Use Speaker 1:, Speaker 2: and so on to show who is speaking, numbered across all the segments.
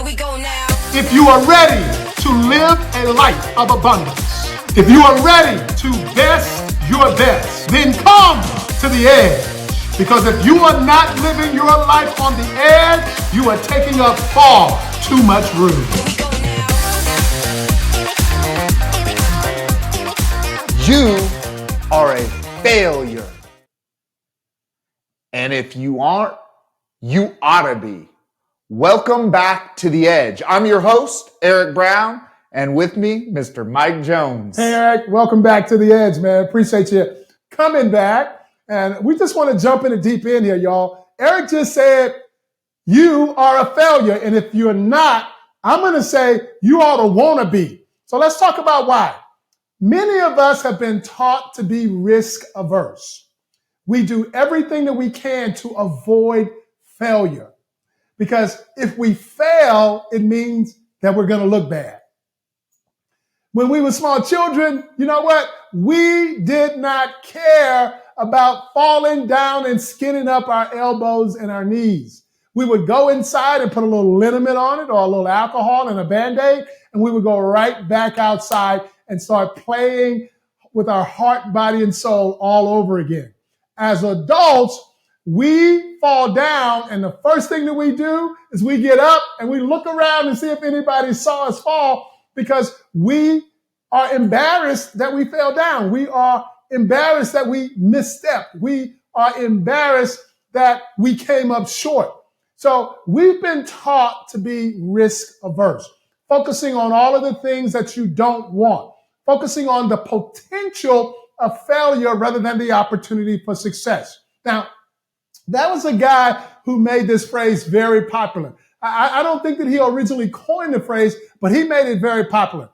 Speaker 1: Here we go now.
Speaker 2: If you are ready to live a life of abundance, if you are ready to best your best, then come to the edge. Because if you are not living your life on the edge, you are taking up far too much room.
Speaker 1: Here we go now.
Speaker 3: You are a failure. And if you aren't, you oughta be. Welcome back to The Edge. I'm your host, Eric Brown, and with me, Mr. Mike Jones.
Speaker 2: Hey, Eric, welcome back to the Edge, man. Appreciate you coming back. And we just want to jump in the deep end here, y'all. Eric just said, you are a failure. And if you're not, I'm going to say you ought to want to be. So let's talk about why. Many of us have been taught to be risk averse. We do everything that we can to avoid failure. Because if we fail, it means that we're going to look bad. When we were small children, you know what? We did not care about falling down and skinning up our elbows and our knees. We would go inside and put a little liniment on it or a little alcohol and a Band-Aid, and we would go right back outside and start playing with our heart, body, and soul all over again. As adults, we fall down, and the first thing that we do is we get up and we look around and see if anybody saw us fall, because we are embarrassed that we fell down. We are embarrassed that we misstepped. We are embarrassed that we came up short. So we've been taught to be risk averse, focusing on all of the things that you don't want, focusing on the potential of failure rather than the opportunity for success. Now, that was a guy who made this phrase very popular. I don't think that he originally coined the phrase, but he made it very popular.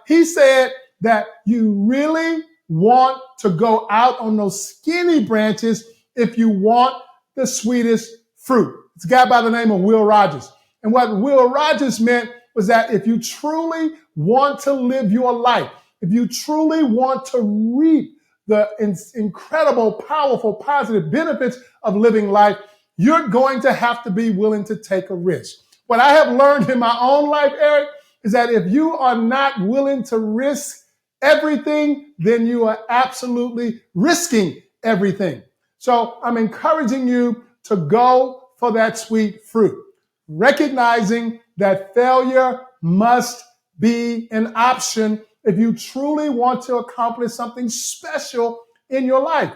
Speaker 2: He said that you really want to go out on those skinny branches if you want the sweetest fruit. It's a guy by the name of Will Rogers. And what Will Rogers meant was that if you truly want to live your life, if you truly want to reap the incredible, powerful, positive benefits of living life, you're going to have to be willing to take a risk. What I have learned in my own life, Eric, is that if you are not willing to risk everything, then you are absolutely risking everything. So I'm encouraging you to go for that sweet fruit, recognizing that failure must be an option if you truly want to accomplish something special in your life.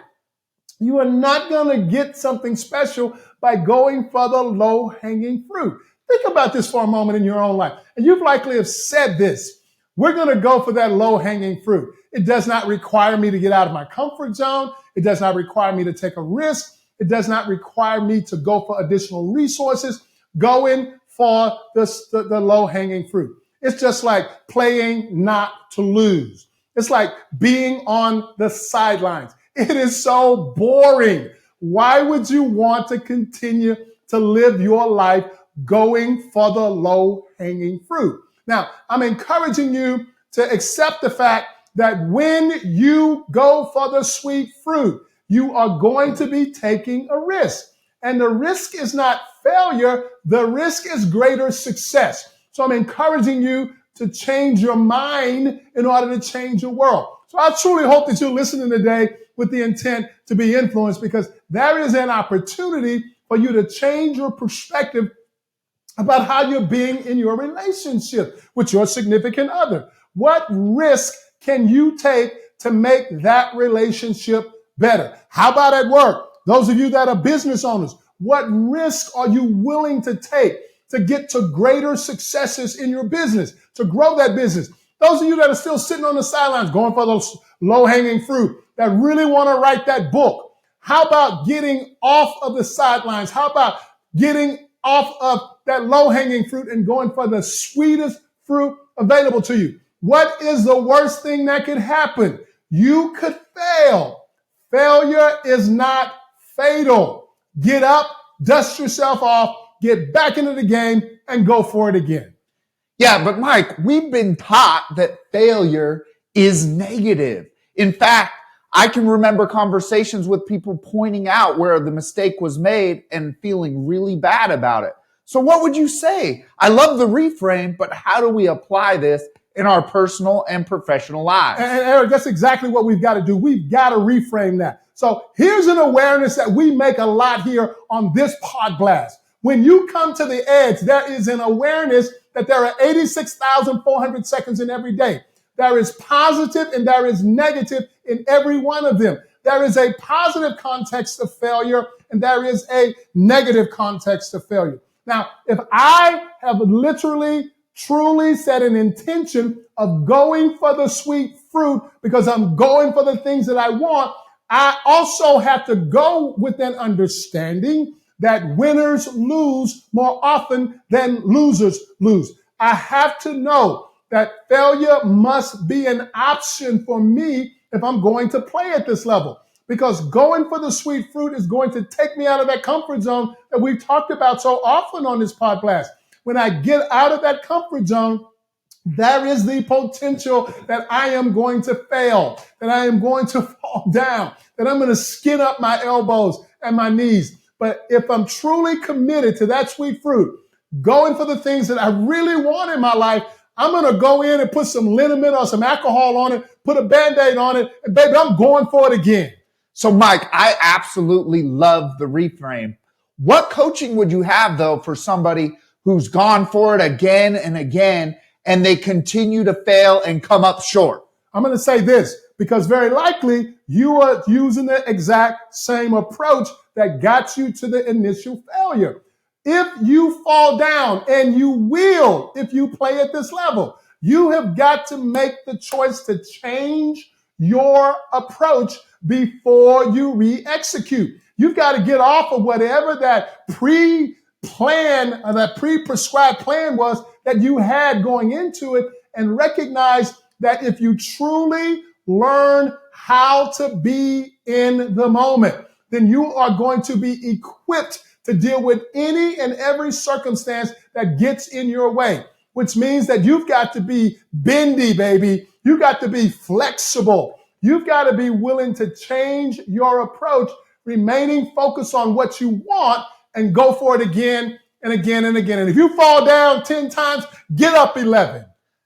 Speaker 2: You are not going to get something special by going for the low-hanging fruit. Think about this for a moment in your own life. And you've likely have said this. We're going to go for that low-hanging fruit. It does not require me to get out of my comfort zone. It does not require me to take a risk. It does not require me to go for additional resources. Going for the low-hanging fruit. It's just like playing not to lose. It's like being on the sidelines. It is so boring. Why would you want to continue to live your life going for the low-hanging fruit? Now, I'm encouraging you to accept the fact that when you go for the sweet fruit, you are going to be taking a risk. And the risk is not failure. The risk is greater success. So I'm encouraging you to change your mind in order to change your world. So I truly hope that you're listening today with the intent to be influenced, because there is an opportunity for you to change your perspective about how you're being in your relationship with your significant other. What risk can you take to make that relationship better? How about at work? Those of you that are business owners, what risk are you willing to take to get to greater successes in your business, to grow that business? Those of you that are still sitting on the sidelines, going for those low-hanging fruit, that really want to write that book, how about getting off of the sidelines? How about getting off of that low-hanging fruit and going for the sweetest fruit available to you? What is the worst thing that could happen? You could fail. Failure is not fatal. Get up, dust yourself off, get back into the game, and go for it again.
Speaker 3: Yeah, but Mike, we've been taught that failure is negative. In fact, I can remember conversations with people pointing out where the mistake was made and feeling really bad about it. So what would you say? I love the reframe, but how do we apply this in our personal and professional lives?
Speaker 2: And Eric, that's exactly what we've got to do. We've got to reframe that. So here's an awareness that we make a lot here on this pod blast. When you come to the edge, there is an awareness that there are 86,400 seconds in every day. There is positive and there is negative in every one of them. There is a positive context of failure and there is a negative context of failure. Now, if I have literally, truly set an intention of going for the sweet fruit because I'm going for the things that I want, I also have to go with an understanding that winners lose more often than losers lose. I have to know that failure must be an option for me if I'm going to play at this level. Because going for the sweet fruit is going to take me out of that comfort zone that we've talked about so often on this podcast. When I get out of that comfort zone, there is the potential that I am going to fail, that I am going to fall down, that I'm going to skin up my elbows and my knees. But if I'm truly committed to that sweet fruit, going for the things that I really want in my life, I'm going to go in and put some liniment or some alcohol on it, put a Band-Aid on it, and baby, I'm going for it again.
Speaker 3: So Mike, I absolutely love the reframe. What coaching would you have though for somebody who's gone for it again and again and they continue to fail and come up short?
Speaker 2: I'm going to say this because very likely you are using the exact same approach that got you to the initial failure. If you fall down, and you will if you play at this level, you have got to make the choice to change your approach before you re-execute. You've got to get off of whatever that pre-plan or that pre-prescribed plan was that you had going into it and recognize that if you truly learn how to be in the moment, then you are going to be equipped to deal with any and every circumstance that gets in your way, which means that you've got to be bendy, baby. You've got to be flexible. You've got to be willing to change your approach, remaining focused on what you want and go for it again and again and again. And if you fall down 10 times, get up 11.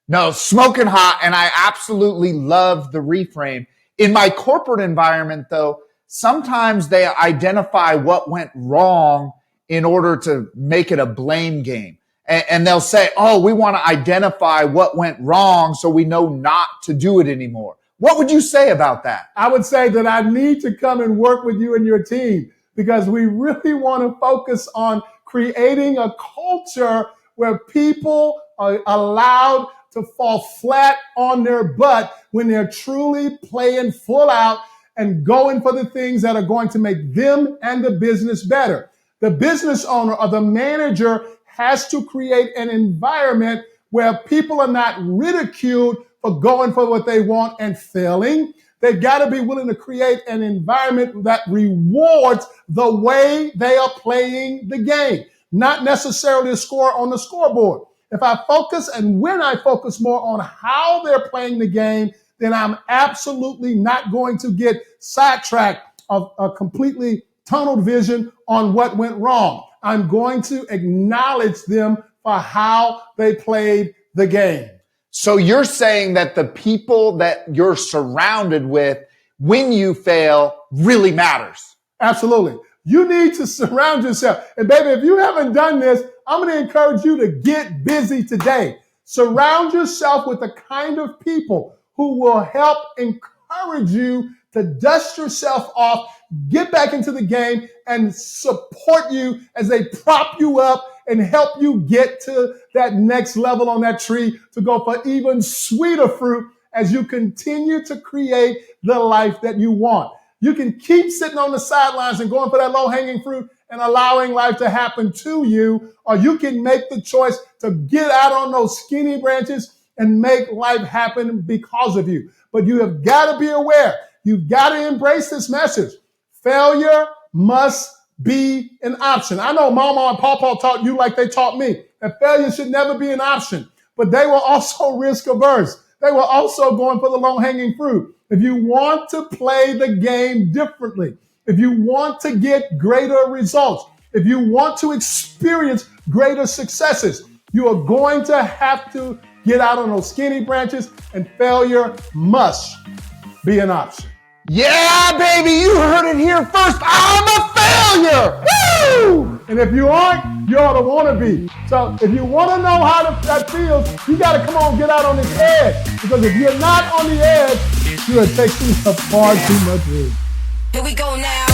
Speaker 3: No, smoking hot. And I absolutely love the reframe. In my corporate environment, though, sometimes they identify what went wrong in order to make it a blame game. And they'll say, oh, we want to identify what went wrong so we know not to do it anymore. What would you say about that?
Speaker 2: I would say that I need to come and work with you and your team because we really want to focus on creating a culture where people are allowed to fall flat on their butt when they're truly playing full out and going for the things that are going to make them and the business better. The business owner or the manager has to create an environment where people are not ridiculed for going for what they want and failing. They've got to be willing to create an environment that rewards the way they are playing the game, not necessarily a score on the scoreboard. If I focus and when I focus more on how they're playing the game, then I'm absolutely not going to get sidetracked of a completely tunnel vision on what went wrong. I'm going to acknowledge them for how they played the game.
Speaker 3: So you're saying that the people that you're surrounded with when you fail really matters.
Speaker 2: Absolutely. You need to surround yourself. And baby, if you haven't done this, I'm going to encourage you to get busy today. Surround yourself with the kind of people who will help encourage you to dust yourself off, get back into the game, and support you as they prop you up and help you get to that next level on that tree to go for even sweeter fruit as you continue to create the life that you want. You can keep sitting on the sidelines and going for that low-hanging fruit and allowing life to happen to you, or you can make the choice to get out on those skinny branches and make life happen because of you. But you have got to be aware. You've got to embrace this message. Failure must be an option. I know Mama and Papa taught you like they taught me that failure should never be an option, but they were also risk averse. They were also going for the low-hanging fruit. If you want to play the game differently, if you want to get greater results, if you want to experience greater successes. You are going to have to get out on those skinny branches, and failure must be an option.
Speaker 3: Yeah, baby, you heard it here first. I'm a failure. Woo!
Speaker 2: And if you aren't, you ought to want to be. So if you want to know how that feels, you got to come on, get out on this edge. Because if you're not on the edge, you are taking up far too much room.
Speaker 1: Here we go now.